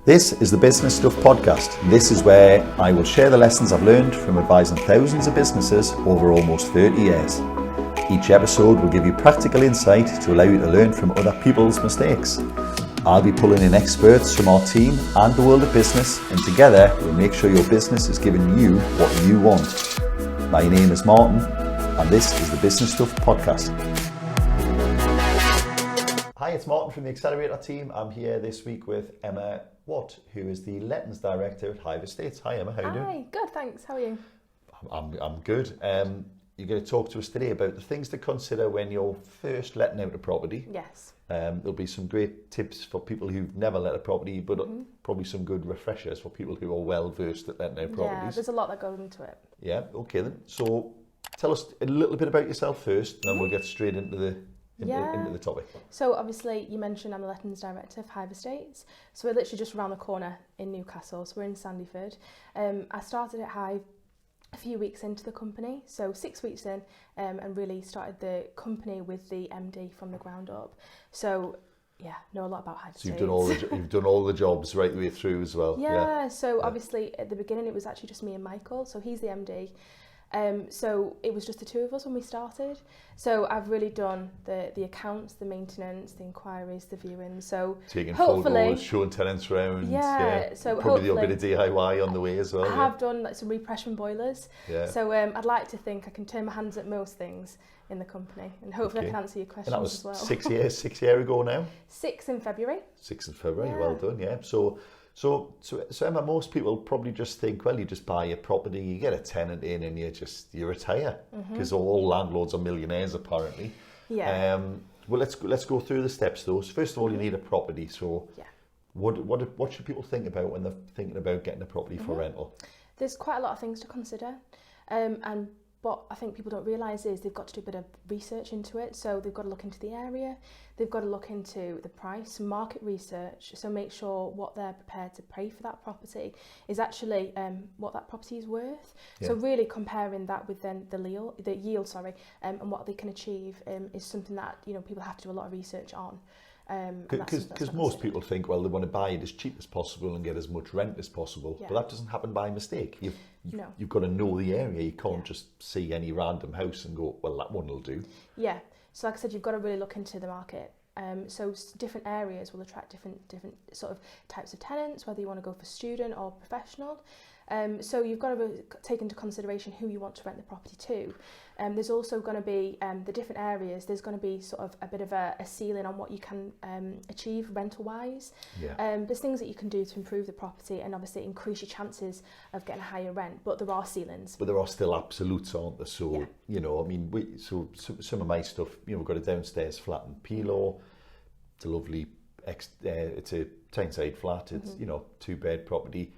This is the Business Stuff Podcast. This is where I will share the lessons I've learned from advising thousands of businesses over almost 30 years. Each episode will give you practical insight to allow you to learn from other people's mistakes. I'll be pulling in experts from our team and the world of business, and together we'll make sure your business is giving you what you want. My name is Martin, and this is the Business Stuff Podcast. Hi, it's Martin from the Accelerator team. I'm here this week with Emma Watt, who is the Lettings Director at Hive Estates. Hi Emma, how are you doing? Hi, good, thanks. How are you? I'm good. You're going to talk to us today about the things to consider when you're first letting out a property. Yes. There'll be some great tips for people who've never let a property, but probably some good refreshers for people who are well versed at letting out properties. Yeah, there's a lot that goes into it. Yeah, okay then. So tell us a little bit about yourself first, and then we'll get straight into the topic. So obviously you mentioned I'm the Lettings Director of Hive Estates. So we're literally just around the corner in Newcastle. So we're in Sandyford. I started at Hive a few weeks into the company, so 6 weeks in, and really started the company with the MD from the ground up. So yeah, know a lot about Hive Estates. So you've done all the jobs right the way through as well. So obviously at the beginning it was actually just me and Michael, so he's the MD. So it was just the two of us when we started. So I've really done the accounts, the maintenance, the inquiries, the viewings. So taking hopefully, photos, showing tenants around. So probably do a bit of DIY on the way as well. I have done like some repression boilers. Yeah. So I'd like to think I can turn my hands at most things in the company, and hopefully I can answer your questions and that was as well. 6 years, 6 years ago now. 6 in February. 6 in February. Well done. Yeah. So Emma, most people probably just think, well, you just buy a property, you get a tenant in, and you retire, because all landlords are millionaires apparently. Yeah. Well, let's go through the steps though. So first of all, you need a property. So what should people think about when they're thinking about getting a property for rental? There's quite a lot of things to consider, and what I think people don't realise is they've got to do a bit of research into it. So they've got to look into the area, they've got to look into the price, market research, so make sure what they're prepared to pay for that property is actually what that property is worth. So really comparing that with then the yield, and what they can achieve is something that people have to do a lot of research on. Because most people think, well, they want to buy it as cheap as possible and get as much rent as possible, but that doesn't happen by mistake. You've got to know the area. You can't just see any random house and go, well, that one will do. Yeah. So like I said, you've got to really look into the market. So different areas will attract different sort of types of tenants, whether you want to go for student or professional. So you've got to take into consideration who you want to rent the property to. There's also going to be the different areas. There's going to be sort of a bit of a ceiling on what you can achieve rental-wise. There's things that you can do to improve the property and obviously increase your chances of getting a higher rent. But there are ceilings. But there are still absolutes, aren't there? So I mean, some of my stuff. We've got a downstairs flat in Pilo. It's a lovely. It's a Tyneside flat. It's 2-bed property.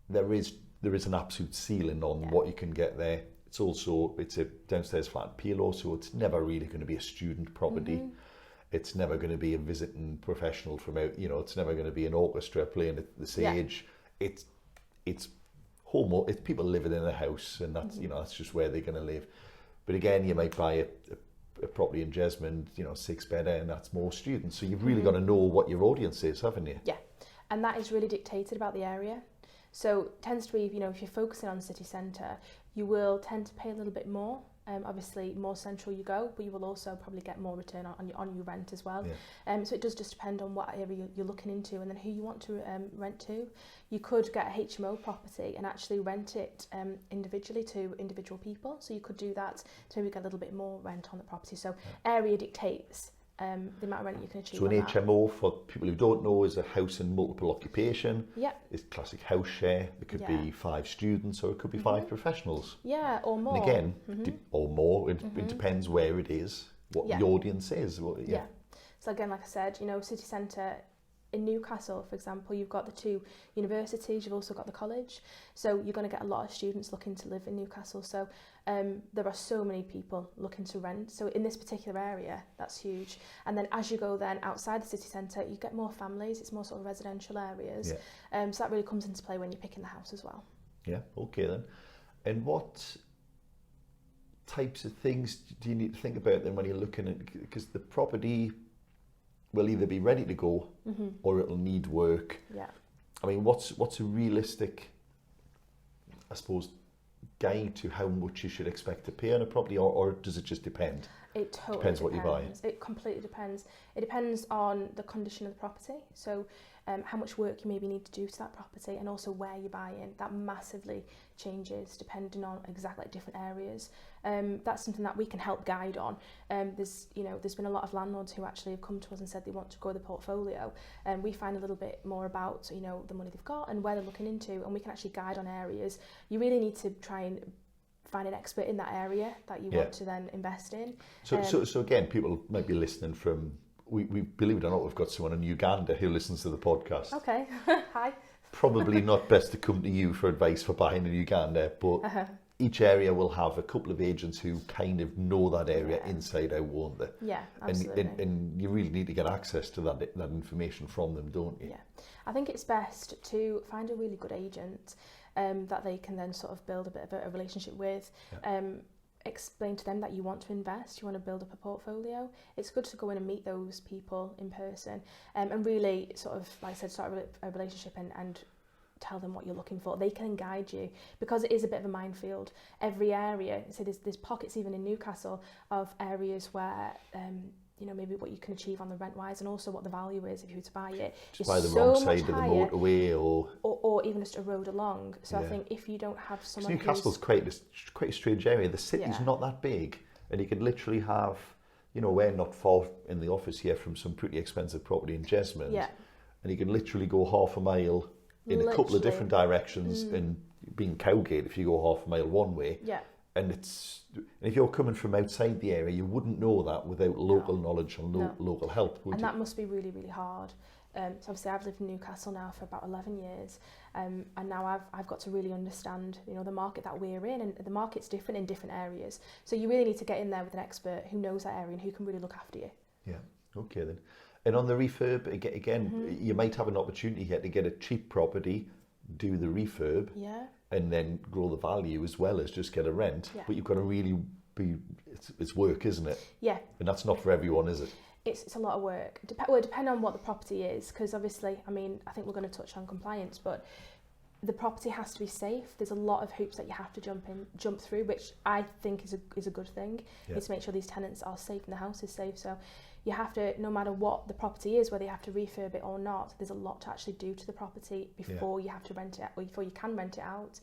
There is an absolute ceiling on what you can get there. It's a downstairs flat in Pilo, so it's never really going to be a student property. It's never going to be a visiting professional from out. It's never going to be an orchestra playing at the stage. It's home. It's people living in a house, and that's that's just where they're going to live. But again, you might buy a property in Jesmond, 6-bedder, and that's more students. So you've really got to know what your audience is, haven't you? Yeah, and that is really dictated about the area. So it tends to be, if you're focusing on city centre, you will tend to pay a little bit more. Obviously, more central you go, but you will also probably get more return on your rent as well. So it does just depend on what area you're looking into and then who you want to rent to. You could get a HMO property and actually rent it individually to individual people. So you could do that to maybe get a little bit more rent on the property. So area dictates the amount of rent you can achieve. So an HMO, for people who don't know, is a house in multiple occupation. It's classic house share. It could be 5 students or it could be 5 professionals. Yeah, or more. And again, or more. It depends where it is, what the audience is. So again, like I said, city centre. In Newcastle, for example, you've got the 2 universities, you've also got the college. So you're going to get a lot of students looking to live in Newcastle. So there are so many people looking to rent. So in this particular area, that's huge. And then as you go then outside the city centre, you get more families. It's more sort of residential areas. So that really comes into play when you're picking the house as well. Yeah, okay then. And what types of things do you need to think about then when you're looking at, because the property will either be ready to go or it'll need work. I mean, what's a realistic, I suppose, guide to how much you should expect to pay on a property, or does it just depend? It totally Depends what you buy. It completely depends. It depends on the condition of the property. So how much work you maybe need to do to that property, and also where you're buying. That massively changes depending on exactly different areas. That's something that we can help guide on. There's been a lot of landlords who actually have come to us and said they want to grow the portfolio, and we find a little bit more about the money they've got and where they're looking into, and we can actually guide on areas. You really need to try and find an expert in that area that you want to then invest in. So again, people might be listening from, we believe it or not, we've got someone in Uganda who listens to the podcast. Okay, hi. Probably not best to come to you for advice for buying in Uganda, but each area will have a couple of agents who kind of know that area inside out, won't they? Yeah, absolutely. And you really need to get access to that information from them, don't you? Yeah, I think it's best to find a really good agent that they can then sort of build a bit of a relationship with. Explain to them that you want to invest, you want to build up a portfolio. It's good to go in and meet those people in person, and really sort of, like I said, start a relationship and tell them what you're looking for. They can guide you, because it is a bit of a minefield. Every area, so there's pockets even in Newcastle of areas where maybe what you can achieve on the rent wise, and also what the value is if you were to buy it. Just by the wrong side of the motorway, or even just a road along. So I think if you don't have someone, Newcastle's quite a strange area. The city's not that big, and you could literally have, we're not far in the office here from some pretty expensive property in Jesmond, and you can literally go half a mile in a couple of different directions, and being Cowgate if you go half a mile one way. And if you're coming from outside the area, you wouldn't know that without local knowledge and local help, would you? That must be really, really hard. So obviously I've lived in Newcastle now for about 11 years, and now I've got to really understand, the market that we're in, and the market's different in different areas. So you really need to get in there with an expert who knows that area and who can really look after you. Yeah, okay then. And on the refurb, again, you might have an opportunity here to get a cheap property, do the refurb, and then grow the value as well as just get a rent. But you've got to really it's work, isn't it? Yeah. And that's not for everyone, is it? It's a lot of work. Depending on what the property is, because obviously, I think we're going to touch on compliance, but the property has to be safe. There's a lot of hoops that you have to jump through, which I think is a good thing. You need to make sure these tenants are safe and the house is safe. So you have to, no matter what the property is, whether you have to refurb it or not, there's a lot to actually do to the property before you have to rent it, or before you can rent it out.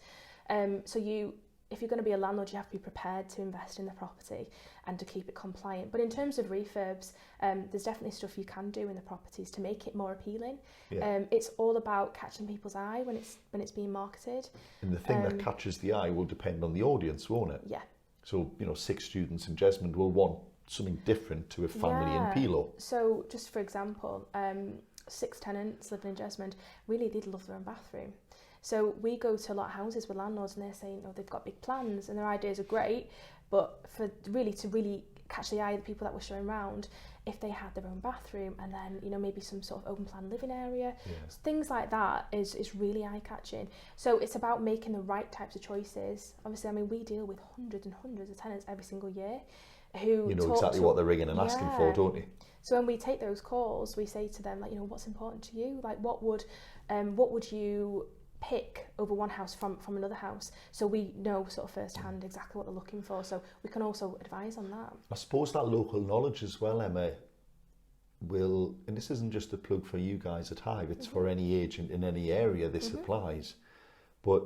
If you're going to be a landlord, you have to be prepared to invest in the property and to keep it compliant. But in terms of refurbs, there's definitely stuff you can do in the properties to make it more appealing. It's all about catching people's eye when it's being marketed. And the thing that catches the eye will depend on the audience, won't it? Yeah. So 6 students in Jesmond will want something different to a family in Pelo. So just for example, 6 tenants living in Jesmond, really they'd love their own bathroom. So we go to a lot of houses with landlords and they're saying, they've got big plans and their ideas are great, but to really catch the eye of the people that we're showing around, if they had their own bathroom and then, maybe some sort of open plan living area, things like that is really eye-catching. So it's about making the right types of choices. Obviously, we deal with hundreds and hundreds of tenants every single year who exactly what they're ringing and asking for, don't you? So when we take those calls, we say to them, what's important to you? What would you pick over one house from another house, so we know sort of firsthand exactly what they're looking for, so we can also advise on that. I suppose that local knowledge as well, Emma, will, and this isn't just a plug for you guys at Hive, it's for any agent in any area this applies, but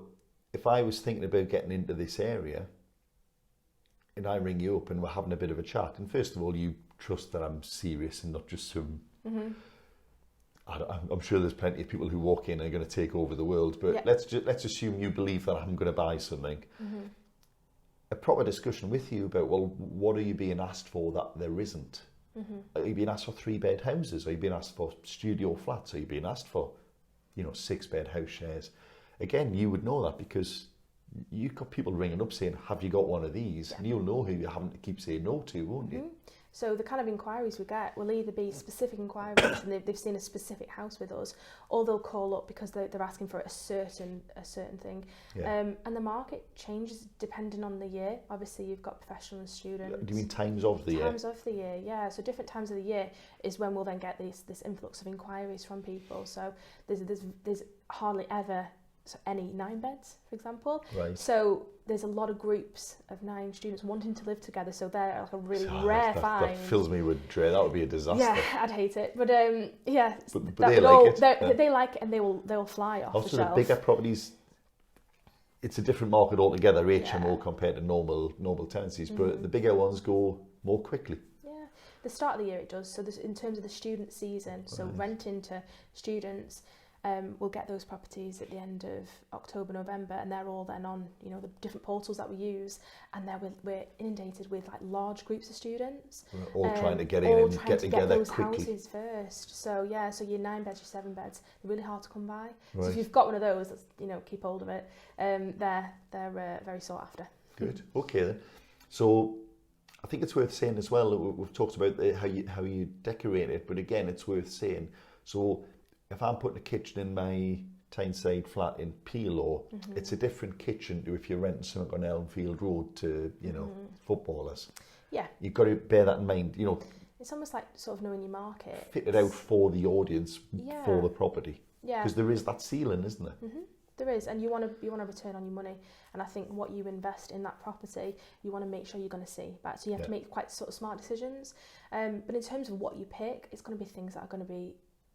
if I was thinking about getting into this area and I ring you up and we're having a bit of a chat, and first of all you trust that I'm serious and not just some I'm sure there's plenty of people who walk in and are going to take over the world, but let's assume you believe that I'm going to buy something. A proper discussion with you about, well, what are you being asked for that there isn't? Are you being asked for 3-bed houses? Are you being asked for studio flats? Are you being asked for 6-bed house shares? Again, you would know that because you've got people ringing up saying, have you got one of these? And you'll know who you're having to keep saying no to, won't you? So the kind of inquiries we get will either be specific inquiries and they've seen a specific house with us, or they'll call up because they're asking for a certain thing. Yeah. And the market changes depending on the year. Obviously, you've got professional and students. Do you mean times of the year? Times of the year, yeah. So different times of the year is when we'll then get this influx of inquiries from people. So there's hardly ever any 9 beds, for example. Right. So there's a lot of groups of 9 students wanting to live together. So they're like a really rare find. That fills me with dread. That would be a disaster. Yeah, I'd hate it. But yeah, but they like it. They like it, and they will fly off also, the shelf. the bigger properties, it's a different market altogether. HMO compared to normal tenancies, but the bigger ones go more quickly. Yeah, the start of the year it does. So in terms of the student season, so renting to students. We'll get those properties at the end of October, November, and they're all then on, the different portals that we use, and then we're inundated with like large groups of students. We're all trying to get in and get together those quickly. Houses first. So yeah, so your 9 beds, your 7 beds, they're really hard to come by. Right. So if you've got one of those, keep hold of it. They're very sought after. Good. Okay then. So I think it's worth saying as well. We've talked about how you decorate it, but again, it's worth saying. So if I'm putting a kitchen in my Tyneside flat in Peelaw, it's a different kitchen to if you're renting something on Elmfield Road to, footballers. Yeah. You've got to bear that in mind, It's almost like sort of knowing your market. Fit it out for the audience, for the property. Yeah. Because there is that ceiling, isn't there? Mm-hmm. There is, and you want to return on your money. And I think what you invest in that property, you want to make sure you're going to see back. So you have to make quite sort of smart decisions. But in terms of what you pick, it's going to be things that are going to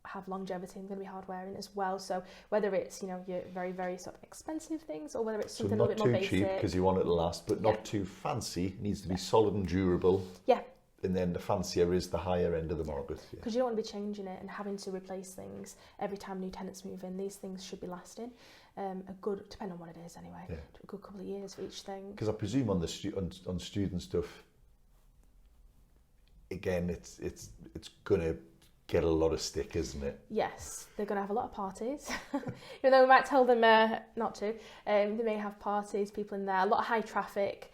have longevity and going to be hard wearing as well. So whether it's your very, very sort of expensive things, or whether it's something a little bit more basic. Not too cheap because you want it to last, but not too fancy. It needs to be solid and durable. Yeah. And then the fancier is the higher end of the market. Because you don't want to be changing it and having to replace things every time new tenants move in. These things should be lasting a good, depending on what it is anyway, a good couple of years for each thing. Because I presume on the on student stuff, again, it's going to get a lot of stick, isn't it? Yes, they're going to have a lot of parties. Even though we might tell them not to. They may have parties, people in there, a lot of high traffic.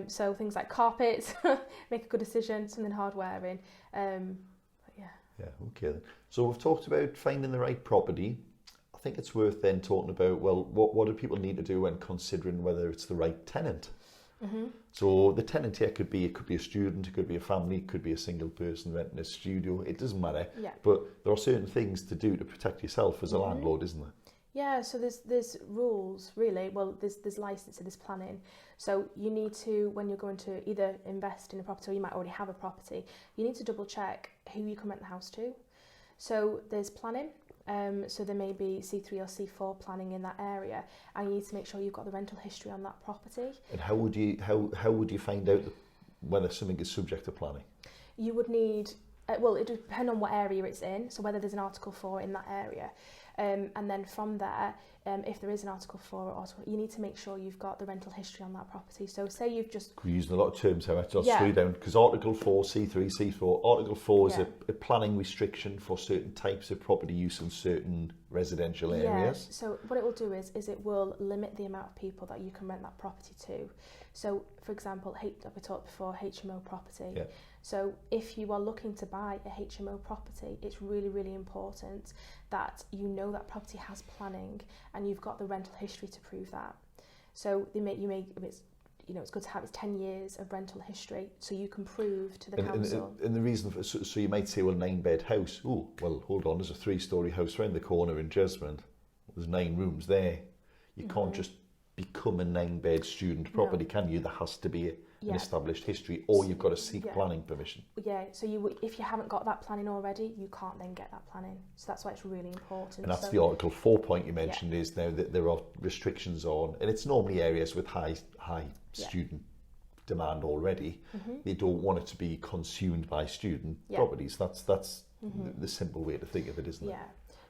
So things like carpets, make a good decision, something hard wearing. Yeah, okay then. So we've talked about finding the right property. I think it's worth then talking about, well, what do people need to do when considering whether it's the right tenant? Mm-hmm. So the tenant here could be a student, it could be a family, it could be a single person renting a studio. It doesn't matter. Yeah. But there are certain things to do to protect yourself as a landlord, isn't there? Yeah. So there's rules really. Well, there's licensing, there's planning. So you need to, when you're going to either invest in a property or you might already have a property, you need to double check who you can rent the house to. So there's planning. So there may be C3 or C4 planning in that area, and you need to make sure you've got the rental history on that property. And how would you find out whether something is subject to planning? You would need, well, it would depend on what area it's in, so whether there's an Article 4 in that area. And then from there, if there is an Article 4 or Article, you need to make sure you've got the rental history on that property. So say you've just... We're using a lot of terms here, I'll slow you down, because Article 4, C3, C4, Article 4 is a planning restriction for certain types of property use in certain residential areas. Yeah, so what it will do is it will limit the amount of people that you can rent that property to. So, for example, we talked before, HMO property. Yeah. So if you are looking to buy a HMO property, it's really, really important that you know that property has planning and you've got the rental history to prove that. So it's good to have 10 years of rental history so you can prove to the council. And the reason so you might say, well, 9-bed house. Oh, well, hold on, there's a 3-storey house round the corner in Jesmond. There's 9 rooms there. You can't just become a 9-bed student property, can you? There has to be an established history, or you've got to seek planning permission. Yeah, so if you haven't got that planning already, you can't then get that planning. So that's why it's really important. And that's the Article 4 point you mentioned, is now that there are restrictions on, and it's normally areas with high student demand already. They don't want it to be consumed by student properties. That's the simple way to think of it, isn't it? Yeah.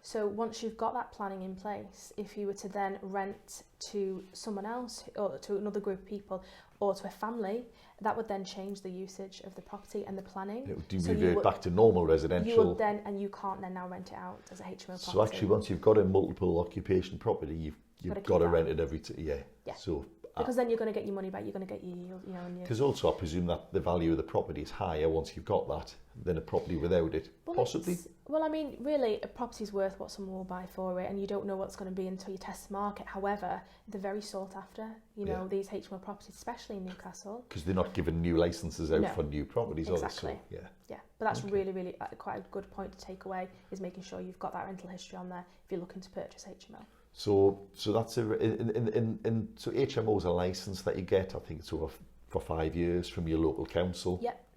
So once you've got that planning in place, if you were to then rent to someone else or to another group of people or to a family, that would then change the usage of the property and the planning. It would revert back to normal residential. You would then, and you can't then now rent it out as a HMO property. So actually, once you've got a multiple occupation property, you've got to rent it every yeah. So because then you're going to get your money back, you're going to get your yield, you know. Because also I presume that the value of the property is higher once you've got that than a property without it, possibly. Well, I mean, really, a property's worth what someone will buy for it, and you don't know what's going to be until you test the market. However, they're very sought after, you know, these HMO properties, especially in Newcastle. Because they're not giving new licences out for new properties, exactly. are they? So, yeah. But that's really, really quite a good point to take away, is making sure you've got that rental history on there if you're looking to purchase HMO. So that's so HMO is a licence that you get. I think it's over for 5 years from your local council. Yep.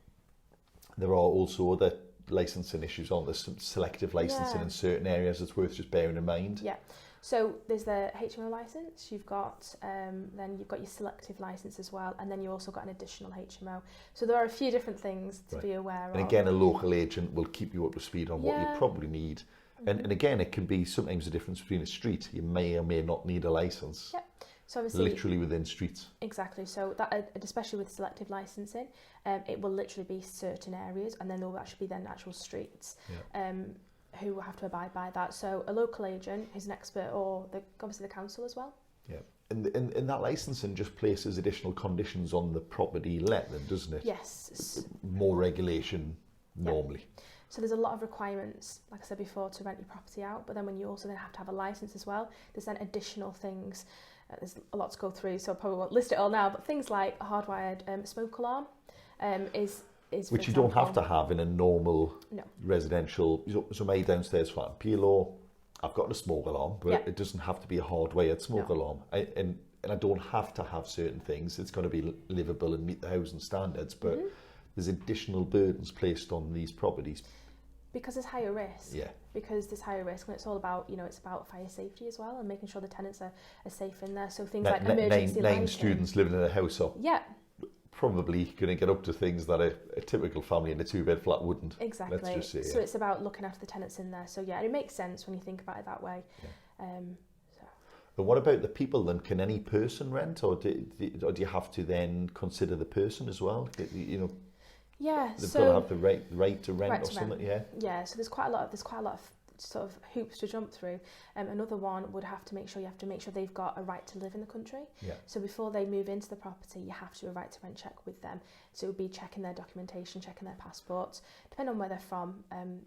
There are also other licensing issues on this, some selective licensing in certain areas. It's worth just bearing in mind. Yeah. So there's the HMO licence. You've got then you've got your selective licence as well, and then you also got an additional HMO. So there are a few different things to be aware of. And again, a local agent will keep you up to speed on what you probably need. And again, it can be sometimes the difference between a street. You may or may not need a licence. Yep. So obviously, literally within streets. Exactly. So that, especially with selective licensing, it will literally be certain areas, and then there will actually be then actual streets who will have to abide by that. So a local agent is an expert, or obviously the council as well. Yeah. And that licensing just places additional conditions on the property let then, doesn't it? Yes. More regulation normally. So there's a lot of requirements, like I said before, to rent your property out, but then when you also then have to have a licence as well, there's then additional things. There's a lot to go through, so I probably won't list it all now, but things like a hardwired smoke alarm is which you don't have to have in a normal residential. So my downstairs flat in Pilo, I've got a smoke alarm, but it doesn't have to be a hardwired smoke alarm. And I don't have to have certain things. It's got to be livable and meet the housing standards, but there's additional burdens placed on these properties. Because there's higher risk. Yeah. Because there's higher risk, and it's all about, you know, it's about fire safety as well, and making sure the tenants are safe in there. So things like emergency lighting. 9 students living in a house are probably going to get up to things that a typical family in a 2-bed flat wouldn't. Exactly. Let's just say, so it's about looking after the tenants in there. So it makes sense when you think about it that way. Yeah. But what about the people then? Can any person rent, or do you have to then consider the person as well? You know. Yeah, they've got to have the right to rent or something. Yeah, so there's quite a lot of sort of hoops to jump through. Another one would have to make sure they've got a right to live in the country. Yeah. So before they move into the property, you have to do a right to rent check with them. So it would be checking their documentation, checking their passports, depending on where they're from.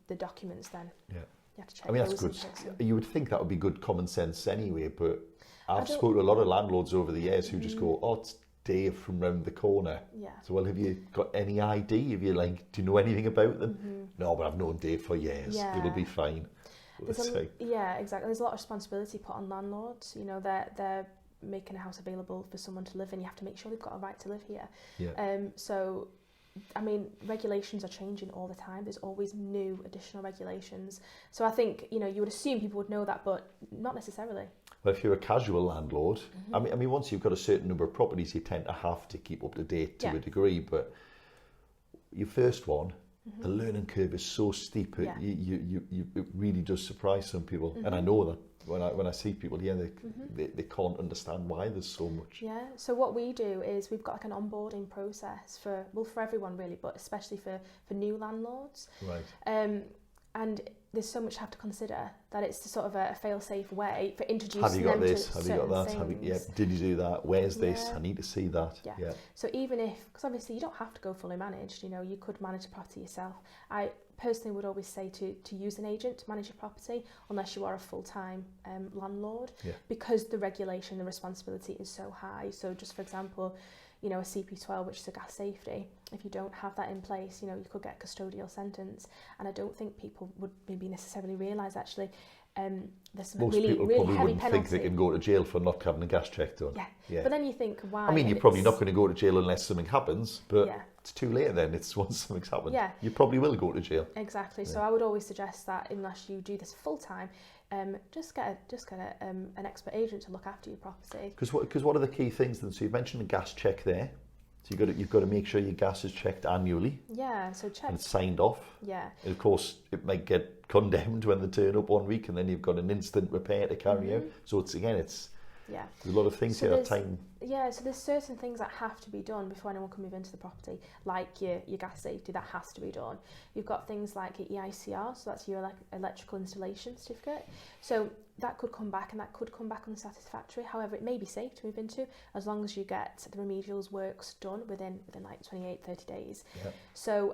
The documents then. Yeah. You have to check. I mean, that's good. You would think that would be good common sense anyway, but I've spoken to a lot of landlords over the years who just go, "Oh, it's Dave from round the corner." Yeah. So, well, have you got any ID? Have you do you know anything about them? No, but I've known Dave for years. Yeah. It'll be fine. Yeah, exactly. There's a lot of responsibility put on landlords. You know, they're making a house available for someone to live in. You have to make sure they've got a right to live here. Yeah. So, I mean, regulations are changing all the time. There's always new additional regulations. So I think, you know, you would assume people would know that, but not necessarily. Well, if you're a casual landlord, I mean, once you've got a certain number of properties, you tend to have to keep up to date to a degree. But your first one, the learning curve is so steep. It really does surprise some people, and I know that when I see people, they can't understand why there's so much. Yeah. So what we do is we've got like an onboarding process for everyone really, but especially for new landlords. Right. And there's so much to have to consider that it's sort of a fail-safe way for introducing them to certain things. Have you got this? Have you got that? Did you do that? Where's this? I need to see that. Yeah. So even because obviously you don't have to go fully managed, you know, you could manage the property yourself. I personally would always say to use an agent to manage your property unless you are a full-time landlord, because the regulation, the responsibility is so high. So just for example, you know, a CP12, which is a gas safety, if you don't have that in place, you know, you could get a custodial sentence. And I don't think people would maybe necessarily realise actually there's some really people really probably heavy wouldn't penalty. think they can go to jail for not having a gas check done. Yeah. But then you think, why? I mean, you're probably not going to go to jail unless something happens, but it's too late then. It's once something's happened. Yeah. You probably will go to jail. Exactly. So I would always suggest that unless you do this full time, just get an expert agent to look after your property. Because what are the key things then? So you mentioned a gas check there. So you've got to make sure your gas is checked annually. Yeah, so check. And it's signed off. Yeah. And of course, it might get condemned when they turn up 1 week, and then you've got an instant repair to carry out. So there's a lot of things here. Time. Yeah, so there's certain things that have to be done before anyone can move into the property, like your gas safety, that has to be done. You've got things like your EICR, so that's your electrical installation certificate. So that could come back, and that could come back unsatisfactory. However, it may be safe to move into as long as you get the remedials works done within like 28, 30 days. Yep. So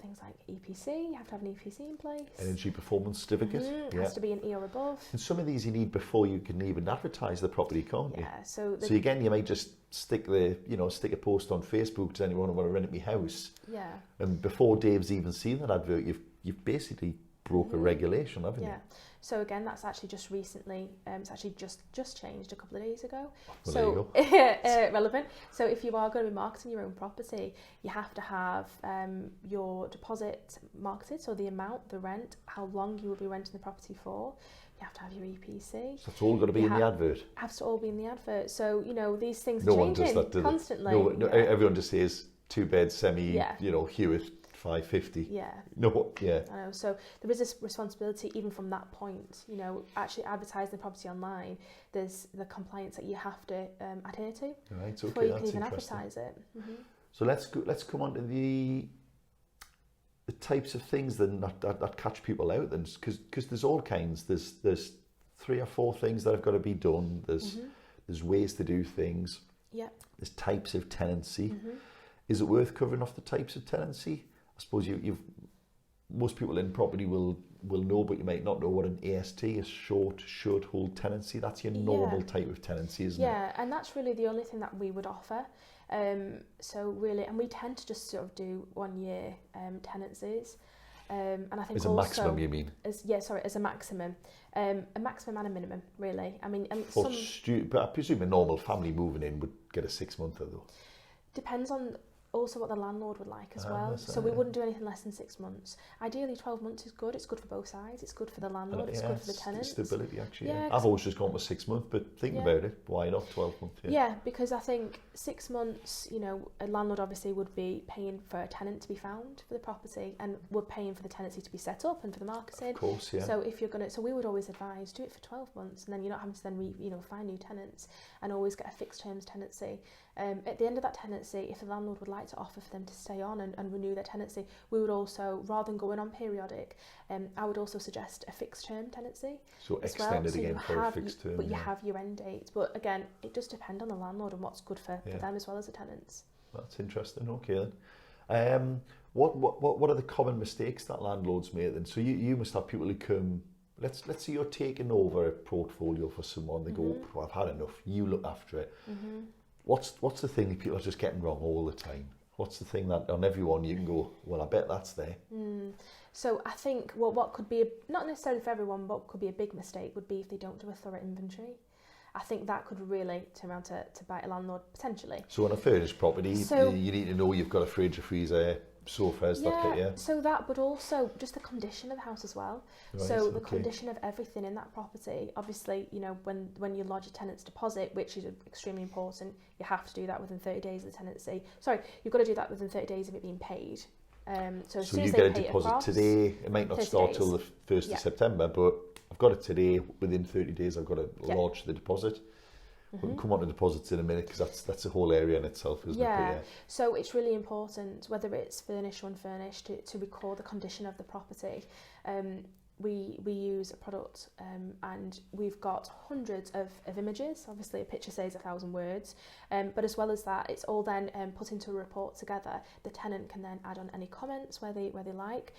things like EPC, you have to have an EPC in place. Energy performance certificate. It has to be an E or above. And some of these you need before you can even advertise the property, can't you? Yeah. So again, you might just stick a post on Facebook. Does anyone want to rent my house? Yeah. And before Dave's even seen that advert, you've basically broke a regulation, haven't you? Yeah. So again, that's actually just recently, it's actually just changed a couple of days ago. Well, so there you go. relevant. So if you are going to be marketing your own property, you have to have your deposit marketed, so the amount, the rent, how long you will be renting the property for. You have to have your EPC. So it's all got to be in the advert. Has to all be in the advert. So these things No are one changing does that, constantly. No, everyone just says 2-bed semi, Yeah. Hewitt 550. Yeah. No, yeah. I know. So there is this responsibility even from that point. Actually advertising the property online. There's the compliance that you have to adhere to before you can even advertise it. Mm-hmm. So let's come on to the types of things that catch people out then, because there's all kinds. There's 3 or 4 things that have got to be done. There's ways to do things. Yeah. There's types of tenancy. Is it worth covering off the types of tenancy? I suppose most people in property will know, but you might not know what an AST is. Short should hold tenancy. That's your normal type of tenancy, isn't it? Yeah, and that's really the only thing that we would offer. So really, and we tend to just sort of do 1 year tenancies. And I think as a maximum, you mean? As a maximum. A maximum and a minimum, really. I mean, and but I presume a normal family moving in would get a 6-monther though. Depends on also what the landlord would like as well. So we wouldn't do anything less than 6 months. Ideally, 12 months is good. It's good for both sides. It's good for the landlord. It's good for the tenants. Stability, actually. Yeah, I've always just gone with 6 months, but thinking about it, why not 12 months? Yeah, because I think 6 months, a landlord obviously would be paying for a tenant to be found for the property, and we're paying for the tenancy to be set up and for the marketing. Of course, yeah. So if you're so we would always advise do it for 12 months, and then you're not having to then find new tenants, and always get a fixed terms tenancy. At the end of that tenancy, if the landlord would like to offer for them to stay on and renew their tenancy, we would also, rather than going on periodic, I would also suggest a fixed term tenancy. So extended again for a fixed term. But you have your end date. But again, it does depend on the landlord and what's good for them as well as the tenants. That's interesting. Okay then. What are the common mistakes that landlords make then? So you must have people who come. Let's say you're taking over a portfolio for someone. They go, I've had enough. You look after it. What's the thing that people are just getting wrong all the time? What's the thing that on everyone you can go, well, I bet that's there? So I think what could be, not necessarily for everyone, but could be a big mistake would be if they don't do a thorough inventory. I think that could really turn around to bite a landlord potentially. So on a furnished property, you need to know you've got a fridge, a freezer, sofas, so that, but also just the condition of the house as well. Right, so the condition of everything in that property, obviously, when you lodge a tenant's deposit, which is extremely important, you have to do that within 30 days of the tenancy. Sorry, you've got to do that within 30 days of it being paid. So as soon you as get they a pay deposit across, today, it might not start days. till the 1st of September, but I've got it today, within 30 days I've got to lodge the deposit. We can come on to deposits in a minute, because that's a whole area in itself, isn't it? Yeah, so it's really important, whether it's furnished or unfurnished, to record the condition of the property. We use a product and we've got hundreds of images. Obviously a picture says 1,000 words, but as well as that, it's all then put into a report together. The tenant can then add on any comments where they like.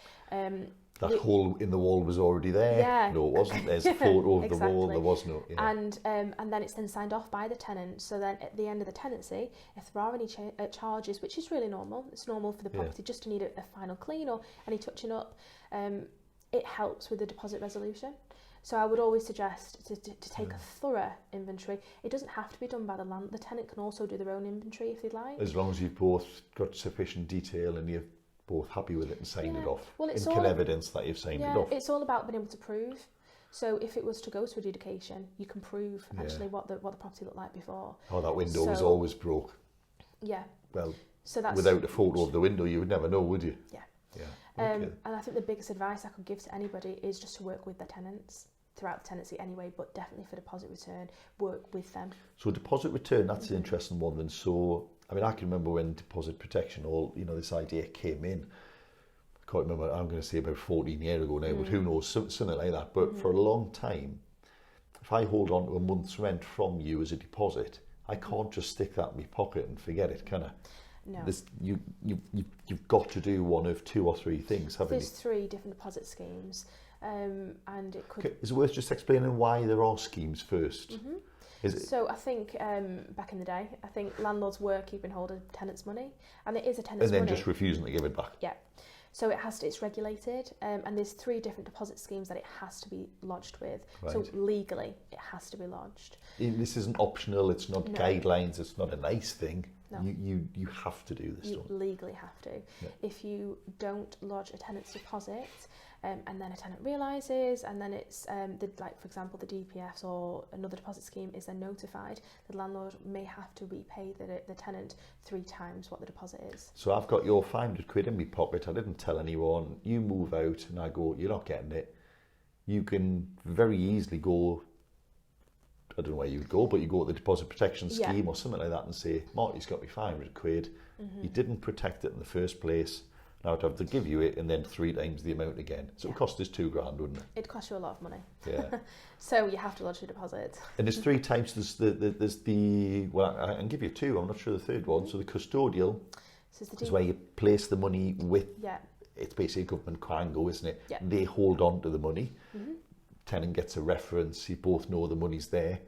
That hole in the wall was already there. Yeah. No, it wasn't. There's a photo of the wall. There was no. And then it's then signed off by the tenant. So then at the end of the tenancy, if there are any charges, which is really normal, it's normal for the property just to need a final clean or any touching up, it helps with the deposit resolution. So I would always suggest to take a thorough inventory. It doesn't have to be done by the landlord. The tenant can also do their own inventory if they'd like. As long as you've both got sufficient detail and you're both happy with it and signed it off. Well, and can evidence that you've signed it off. It's all about being able to prove. So if it was to go to adjudication, you can prove actually what the property looked like before. Oh, that window was always broke. Yeah. Well, so that's without a photo of the window, you would never know, would you? Yeah. Yeah. Okay. And I think the biggest advice I could give to anybody is just to work with their tenants. throughout the tenancy anyway, but definitely for deposit return, work with them. So deposit return, that's an interesting one then. So, I mean, I can remember when deposit protection, this idea came in. I can't remember, I'm going to say about 14 years ago now, but who knows, something like that. But for a long time, if I hold on to a month's rent from you as a deposit, I can't just stick that in my pocket and forget it, can I? No. You've got to do one of 2 or 3 things, haven't There's 3 different deposit schemes, and it could... Okay, is it worth just explaining why there are schemes first? So I think back in the day, I think landlords were keeping hold of tenants' money, and it is a tenant's money. And then just refusing to give it back. Yeah. So it's regulated, and there's 3 different deposit schemes that it has to be lodged with. Right. So legally, it has to be lodged. This isn't optional, it's not guidelines, it's not a nice thing. No. You have to do this. You legally have to. Yeah. If you don't lodge a tenant's deposit, and then a tenant realises, and then it's for example, the DPS or another deposit scheme is then notified, the landlord may have to repay the tenant 3 times what the deposit is. So I've got your £500 in my pocket, I didn't tell anyone, you move out and I go, you're not getting it. You can very easily go, I don't know where you would go, but you go to the deposit protection scheme or something like that and say, Marty's got me £500, you didn't protect it in the first place, now I'd have to give you it and then 3 times the amount again. So it would cost us £2,000, wouldn't it? It'd cost you a lot of money. Yeah. So you have to lodge your deposit. And there's 3 types. There's the well, I can give you 2. I'm not sure the third one. So the custodial is where you place the money with. Yeah. It's basically a government quango, isn't it? Yeah. They hold on to the money. Tenant gets a reference. You both know the money's there.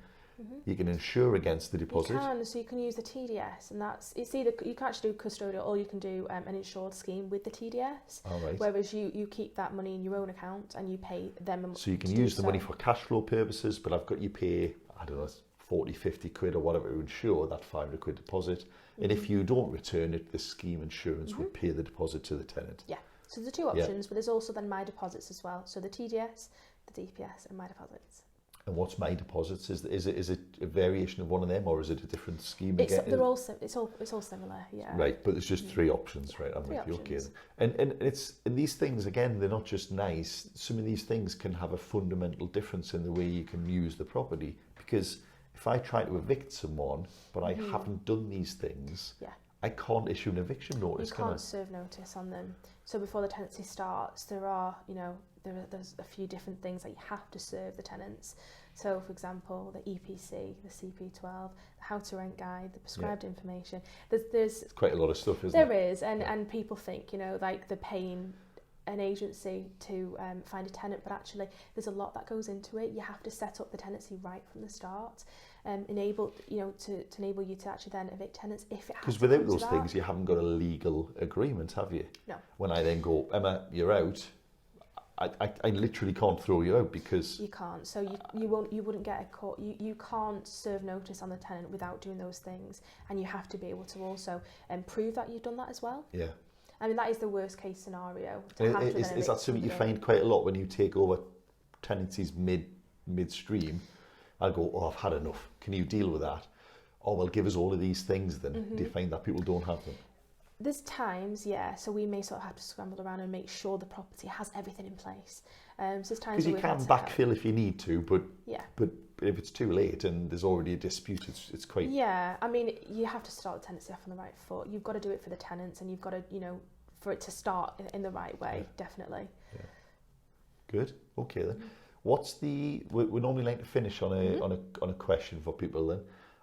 You can insure against the deposit. You can, so you can use the TDS, and it's either you can actually do custodial or you can do an insured scheme with the TDS. All right. Whereas you keep that money in your own account and you pay them. So you can use the money for cash flow purposes, but I've got you pay, I don't know, 40, 50 quid or whatever to insure that £500 deposit. And if you don't return it, the scheme insurance would pay the deposit to the tenant. Yeah. So there's 2 options, but there's also then my deposits as well. So the TDS, the DPS, and my deposits. And what's my deposits? Is it a variation of one of them, or is it a different scheme again? They're all similar, yeah. Right, but there's just 3 options, right? I'm with you, okay. And these things again, they're not just nice. Some of these things can have a fundamental difference in the way you can use the property. Because if I try to evict someone, but I haven't done these things, I can't issue an eviction notice. You can't serve notice on them. So before the tenancy starts, there's a few different things that you have to serve the tenants. So, for example, the EPC, the CP12, the How to Rent Guide, the prescribed information. There's quite a lot of stuff, isn't there? There is, and people think, like they're paying an agency to find a tenant, but actually there's a lot that goes into it. You have to set up the tenancy right from the start, enable you to actually then evict tenants if it has. Because without those things, you haven't got a legal agreement, have you? No. When I then go, Emma, you're out. I literally can't throw you out because you can't. So you wouldn't get a court. You can't serve notice on the tenant without doing those things, and you have to be able to also prove that you've done that as well. Yeah. I mean, that is the worst case scenario. Is that something you find quite a lot when you take over tenancies midstream? I'll go, oh, I've had enough. Can you deal with that? Oh, well, give us all of these things then. Do you find that people don't have them? There's times, yeah, so we may sort of have to scramble around and make sure the property has everything in place. So there's times because you can backfill if you need to, but if it's too late and there's already a dispute, it's quite... Yeah, I mean, you have to start the tenancy off on the right foot. You've got to do it for the tenants, and you've got to, for it to start in the right way, definitely. Yeah. Good, okay then. What's we normally like to finish on a question for people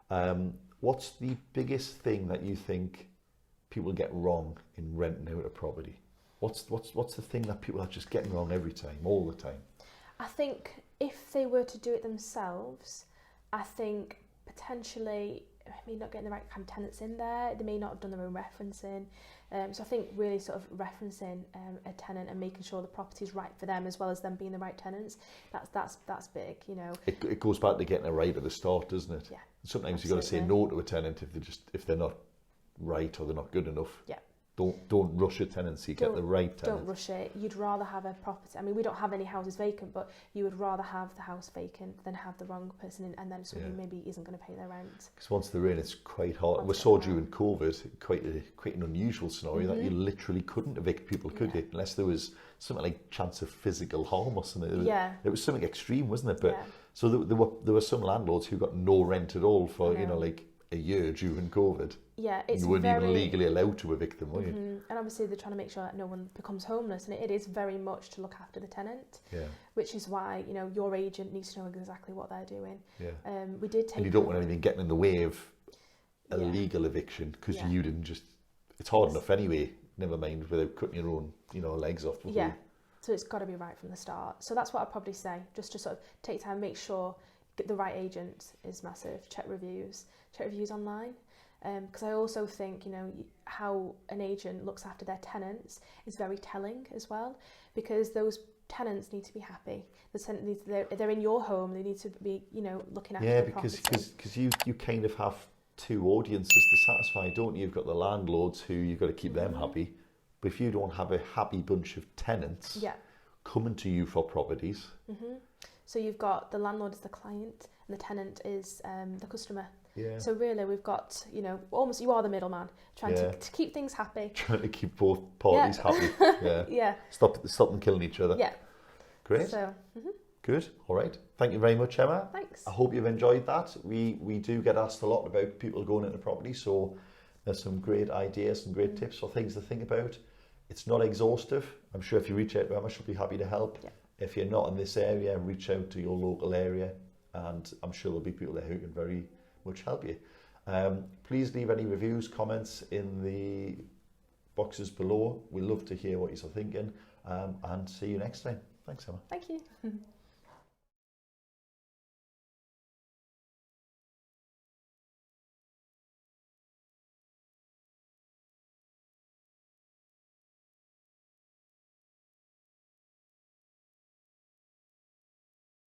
then. What's the biggest thing that you think people get wrong in renting out a property? What's the thing that people are just getting wrong every time, all the time? I think if they were to do it themselves, I think potentially not getting the right kind of tenants in there. They may not have done their own referencing. So I think really sort of referencing a tenant and making sure the property's right for them as well as them being the right tenants. That's big, It goes back to getting it right at the start, doesn't it? Yeah. Sometimes you've got to say no to a tenant if they're not right or they're not good enough. Yeah. Don't rush a tenancy, get the right tenant. Don't rush it. You'd rather have a property. I mean, we don't have any houses vacant, but you would rather have the house vacant than have the wrong person in, and then someone who maybe isn't going to pay their rent. Because once they're in, it's quite hard. We saw during COVID quite an unusual scenario that you literally couldn't evict people, could you? Unless there was something like chance of physical harm or something. It was something extreme, wasn't it? But so there were some landlords who got no rent at all for like a year during COVID. Yeah, it's you weren't even legally allowed to evict them, were you? And obviously they're trying to make sure that no one becomes homeless, and it is very much to look after the tenant. Yeah. Which is why, you know, your agent needs to know exactly what they're doing. Yeah. We did take. And you don't want anything getting in the way of a legal eviction, because you didn't just. It's hard enough anyway. Never mind without cutting your own, legs off. Yeah. So it's got to be right from the start. So that's what I'd probably say. Just to sort of take time, make sure the right agent is massive. Check reviews online. Because I also think, how an agent looks after their tenants is very telling as well, because those tenants need to be happy. They're in your home. They need to be, looking after the property. Yeah, because you kind of have two audiences to satisfy, don't you? You've got the landlords who you've got to keep them happy, but if you don't have a happy bunch of tenants coming to you for properties. So you've got the landlord is the client and the tenant is the customer. Yeah. So really we've got, almost you are the middleman, trying to keep things happy. Trying to keep both parties happy. Yeah. Stop them killing each other. Yeah. Great. So, Good. All right. Thank you very much, Emma. Thanks. I hope you've enjoyed that. We do get asked a lot about people going into property, so there's some great ideas and great tips or things to think about. It's not exhaustive. I'm sure if you reach out to Emma, she'll be happy to help. Yeah. If you're not in this area, reach out to your local area, and I'm sure there'll be people there who can very much help you. Please leave any reviews, comments in the boxes below. We'd love to hear what you're thinking, and see you next time. Thanks, Emma. Thank you.